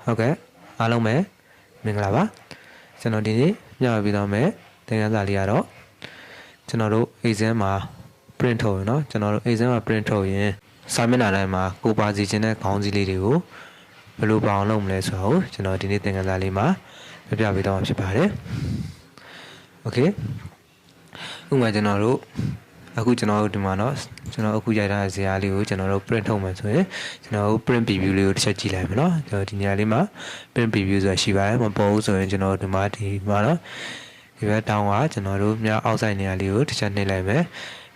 ဟုတ်ကဲ့အားလုံးပဲမင်္ဂလာပါကျွန်တော်ဒီနေ့ညပြီးတော့မယ်သင်ခန်းစာလေးကတော့ကျွန်တော်တို့ exam မှာ print ထုတ်ရเนาะကျွန်တော်တို့ exam မှာ print ထုတ်ရင်စာမျက်နှာတိုင်းမှာကိုပါစီခြင်းတဲ့ခေါင်းစည်းလေးတွေကိုဘယ်လိုပေါအောင်လုပ်မလဲဆိုတော့ကျွန်တော်ဒီနေ့သင်ခန်းစာလေးမှာပြပြပေးတော့မှာဖြစ်ပါတယ်โอเคဥပမာကျွန်တော်တို့အခုကျွန်တော်တို့ဒီမှာเนาะကျွန်တော်အခုရိုက်ထားတဲ့ဇာတ်လေးကိုကျွန်တော်တို့ print ထုတ်မှဆိုရင်ကျွန်တော်တို့ print preview လေးကိုတစ်ချက်ကြည့်လိုက်မယ်เนาะကျွန်တော်ဒီနေရာလေးမှာ print preview ဆိုတာရှိပါတယ်မပေါ်ဘူးဆိုရင်ကျွန်တော်ဒီမှာเนาะဒီဘက်တောင်းကကျွန်တော်တို့မြောက်အောက်ဆိုင်နေရာလေးကိုတစ်ချက်နှိပ်လိုက်မယ်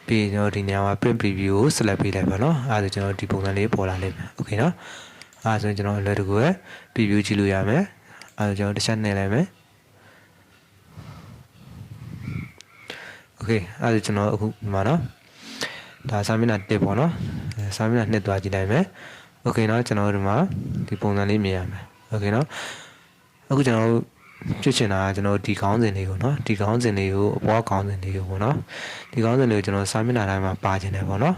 ပြီးကျွန်တော်ဒီနေရာမှာ print preview ကို select ပေးလိုက်ပါเนาะအဲဒါဆိုကျွန်တော်ဒီပုံစံလေးပေါ်လာလိမ့်မယ်โอเคเนาะအဲဒါဆိုရင်ကျွန်တော်အလွယ်တကူပဲ preview ကြည့်လို့ရမယ်အဲဒါကျွန်တော်တစ်ချက်နှိပ်လိုက်မယ်โอเคအဲ့ဒါကျွန်တော်အခုဒီမှာเนาะဒါစာမျက်နှာ1ပေါ့เนาะစာမျက်နှာ2သွားကြည့်လိုက်မယ်โอเคเนาะကျွန်တော်ဒီမှာဒီပုံစံလေးမြင်ရမယ်โอเคเนาะအခုကျွန်တော်ဖြစ်ချင်တာကကျွန်တော်ဒီခေါင်းစဉ်လေးကိုเนาะဒီခေါင်းစဉ်လေးကိုအပေါ်ခေါင်းစဉ်လေးကိုပေါ့เนาะဒီခေါင်းစဉ်လေးကိုကျွန်တော်စာမျက်နှာတိုင်းမှာပါချင်တယ်ပေါ့เนาะ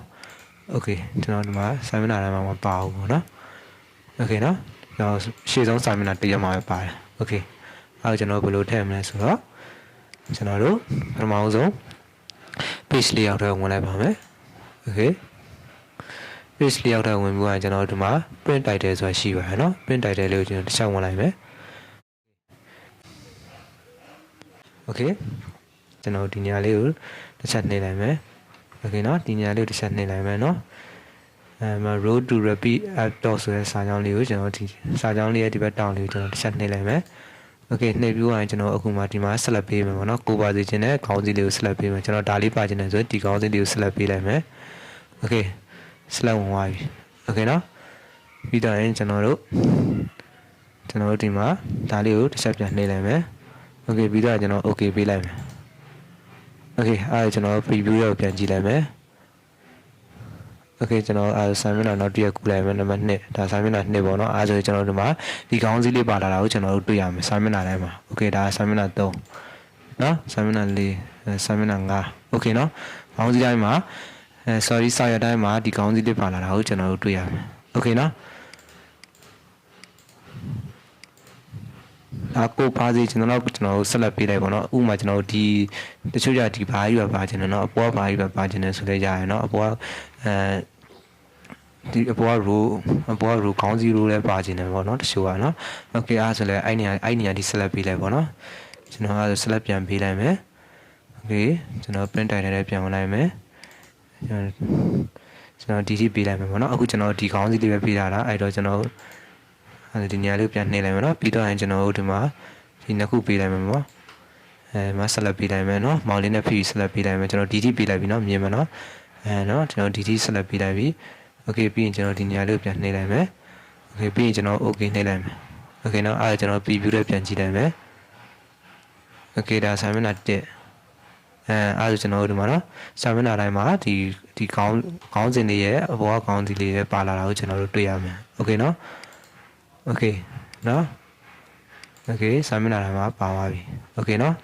โอเคကျွန်တော်ဒီမှာစာမျက်နှာတိုင်းမှာမပါဘူးပေါ့เนาะโอเคเนาะကျွန်တော်ရှေ့ဆုံးစာမျက်နှာ1ရက်မှာပဲပါတယ်โอเคအဲ့ဒါကျွန်တော်ဘယ်လိုထည့်မလဲဆိုတော့ကျွန်တော်တို့ပထမဆုံး page layout ထဲဝင်လိုက်ပါမယ် okay page layout ထဲဝင်ပြီးတော့ကျွန်တော်ဒီမှာ print title ဆိုတာရှိပါတယ်เนาะ print title လေးကိုကျွန်တော်တစ်ချက်ဝင်လိုက်မယ် okay ကျွန်တော်ဒီနေရာလေးကိုတစ်ချက်နှိပ်လိုက်မယ် okay เนาะဒီနေရာလေးကိုတစ်ချက်နှိပ်လိုက်မယ်เนาะroad to repeat app ဆိုတဲ့စာကြောင်းလေးကိုကျွန်တော်ဒီစာကြောင်းလေးရဲ့ဒီဘက်တောင်းလေးကိုကျွန်တော်တစ်ချက်နှိပ်လိုက်မယ်โอเคနှိပ်ပြီးရင်ကျွန်တော်အခုမှဒီမှာ select ပေးမယ်ပေါ့နော်ကိုပါစီခြင်းနဲ့ခေါင်းစည်းလေးကို select ပေးမယ်ကျွန်တော်ဒါလေးပါခြင်းနဲ့ဆိုရင်ဒီခေါင်းစည်းလေးကို select ပေးလိုက်မယ်โอเค select ဝင်သွားပြီโอเคနော်ပြီးတော့ရင်ကျွန်တော်တို့ဒီမှာဒါလေးကိုတစ်ချက်ပြန်နှိပ်လိုက်မယ်โอเคပြီးတော့ကျွန်တော် okay ပေးလိုက်မယ်โอเคအဲ့ဒါကျွန်တော် preview ရောက်ပြန်ကြည့်လိုက်မယ်โอเคကျွန်တော်စာမျက်နှာနောက်တစ်ရက်ကူလိုက်မယ်နံပါတ်2ဒါစာမျက်နှာ2ပေါ့နော်အဲဆိုရင်ကျွန်တော်ဒီမှာဒီခေါင်းစည်းလေးပါလာတာကိုကျွန်တော်တို့တွေ့ရမယ်စာမျက်နှာတိုင်းမှာโอเคဒါစာမျက်နှာ3နော်စာမျက်နှာ4စာမျက်နှာ5โอเคနော်ခေါင်းစည်းတိုင်းမှာsorry စာရွက်တိုင်းမှာဒီခေါင်းစည်းလေးပါလာတာကိုကျွန်တော်တို့တွေ့ရမယ်โอเคနော်ကိုပါစီကျွန်တော်ဆက်လက်ပေးလိုက်ပေါ့နော်ဥပမာကျွန်တော်ဒီတချို့ကြဒီဘာကြီးပဲပါခြင်းနဲ့เนาะအပေါ်ဘာကြီးပဲပါခြင်းနဲ့ဆိုလဲကြရယ်เนาะအပေါ်ဒီအပေါ် row ခေါင်းစီ row လည်းပါခြင်းနဲ့ပေါ့နော်တချို့ကเนาะโอเคအားဆိုလဲအဲ့နေရာဒီ select ပေးလိုက်ပေါ့နော်ကျွန်တော်အဲ့ select ပြန်ပေးလိုက်မယ်โอเคကျွန်တော် print title နဲ့ပြန်ဝင်လိုက်မယ်ကျွန်တော် DT ပေးလိုက်မယ်ပေါ့နော်အခုကျွန်တော်ဒီခေါင်းစီလေးပဲပေးထားတာအဲ့တော့ကျွန်တော်အဲ့ဒီနေရာလေးပြန်နှိပ်လိုက်မယ်နော်ပြီးတော့ရင်ကျွန်တော်တို့ဒီမှာဒီနှစ်ခုပေးလိုက်မယ်ပေါ့မဆက်လက်ပေးလိုက်မယ်နော်မောင်လေးနဲ့ဖိဆက်လက်ပေးလိုက်မယ်ကျွန်တော် DT ပေးလိုက်ပြီနော်မြင်မနော်နော်ကျွန်တော် DT ဆက်လက်ပေးလိုက်ပြီโอเคပြီးရင်ကျွန်တော်ဒီနေရာလေးပြန်နှိပ်လိုက်မယ်โอเคပြီးရင်ကျွန်တော် okay နှိပ်လိုက်မယ်โอเคနော်အဲ့ဒါကျွန်တော် preview နဲ့ပြန်ကြည့်လိုက်မယ်โอเคဒါစာမျက်နှာ1အဲ့ဒါကျွန်တော်တို့ဒီမှာနော်စာမျက်နှာတိုင်းမှာဒီခေါင်းစဉ်လေးရဲ့အပေါ်ခေါင်းစီလေးရဲ့ပါလာတာကိုကျွန်တော်တို့တွေ့ရမယ်โอเคနော်โอเคနော်โอเคစာမျက်နှာတိုင်းမှာပါသွားပြီโอเคနော်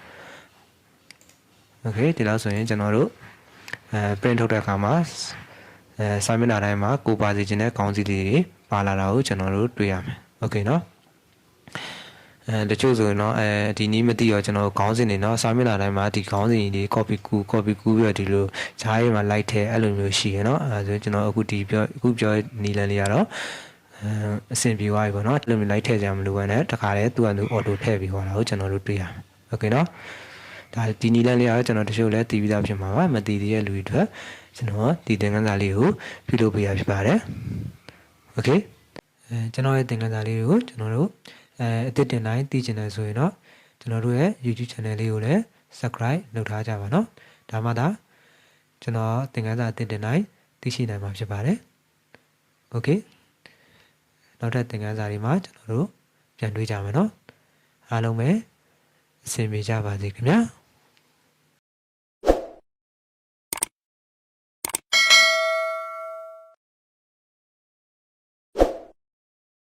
โอเคဒီလောက်ဆိုရင်ကျွန်တော်တို့print ထုတ်တဲ့အခါမှာစာမျက်နှာတိုင်းမှာကိုပါစီခြင်းတဲ့ခေါင်းစည်းလေးတွေပါလာတာကိုကျွန်တော်တို့တွေ့ရမယ်โอเคနော်တချို့ဆိုရင်တော့ဒီနည်းမသိတော့ကျွန်တော်ခေါင်းစဉ်တွေเนาะစာမျက်နှာတိုင်းမှာဒီခေါင်းစဉ်တွေ copy ကူးပြီးတော့ဒီလိုဂျားရေးမှာ လိုက်ထဲအဲ့လိုမျိုးရှိရเนาะအဲဆိုကျွန်တော်အခုပြောနီလန်လေးကတော့အဆင်ပြေသွားပြီပေါ့နော်အဲ့လိုမျိုးလိုက်ထည့်ကြမလို့ပဲနဲ့တခါတည်းသူကသူ auto ထည့်ပြီးခေါ်တာကိုကျွန်တော်တို့တွေ့ရမယ်โอเคနော်ဒါဒီနီလန်းလေးကတော့ကျွန်တော်တချို့လည်းတည်ပြီးသားဖြစ်မှာပါမတည်သေးတဲ့လူတွေအတွက်ကျွန်တော်ဒီသင်ခန်းစာလေးကိုပြုလုပ်ပေးရဖြစ်ပါတယ်โอเคကျွန်တော်ရဲ့သင်ခန်းစာလေးကိုကျွန်တော်တို့အသစ်တင်တိုင်းသိချင်တယ်ဆိုရင်တော့ကျွန်တော်တို့ရဲ့ YouTube channel လေးကိုလည်း subscribe လုပ်ထားကြပါနော်ဒါမှသာကျွန်တော်သင်ခန်းစာအသစ်တင်တိုင်းသိရှိနိုင်မှာဖြစ်ပါတယ်โอเคနောက်ထပ်သင်ခန်းစာတွေမှာကျွန်တော်တို့ပြန်တွေ့ကြမယ်နော်အားလုံးပဲအဆင်ပြေကြပါစေခင်ဗျာ